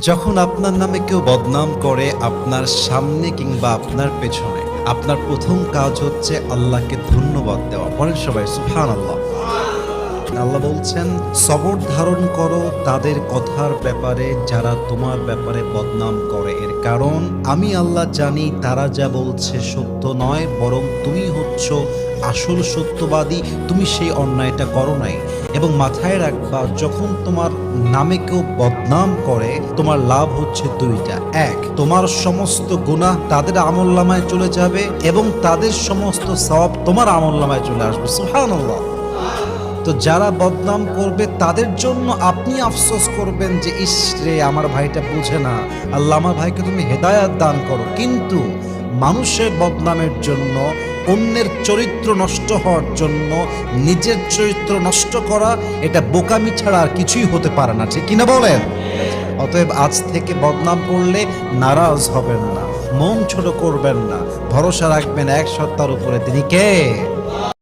যখন আপনার নামে কেউ বদনাম করে আপনার সামনে কিংবা আপনার পেছনে, আপনার প্রথম কাজ হচ্ছে আল্লাহকে ধন্যবাদ দেওয়া। বলেন সবাই সুবহানাল্লাহ। আল্লাহ বলছেন, সবর ধারণ করো তাদের কথার ব্যাপারে যারা তোমার ব্যাপারে বদনাম করে। এর কারণ আমি আল্লাহ জানি তারা যা বলছে সত্য নয়, বরং তুমি হচ্ছ আসল সত্যবাদী। তুমি সেই অন্যায়টা করো নাই। এবং মাথায় রাখবা, যখন তোমার নামে কেউ বদনাম করে তোমার লাভ হচ্ছে দুইটা। এক, তোমার সমস্ত গুনাহ তাদের আমলনামায় চলে যাবে এবং তাদের সমস্ত সওয়াব তোমার আমলনামায় চলে আসবে। সুবহানাল্লাহ। তো যারা বদনাম করবে তাদের জন্য আপনি আফসোস করবেন যে ইস রে, আমার ভাইটা বুঝে না, আল্লাহ আমার ভাইকে তুমি হেদায়াত দান করো। কিন্তু মানুষের বদনামের জন্য, অন্যের চরিত্র নষ্ট হওয়ার জন্য নিজের চরিত্র নষ্ট করা, এটা বোকামি ছাড়া আর কিছুই হতে পারে না। ঠিক কিনা বলেন? অতএব আজ থেকে বদনাম করলে নারাজ হবেন না, মন ছোট করবেন না, ভরসা রাখবেন এক সত্তার উপরে। তিনি কে?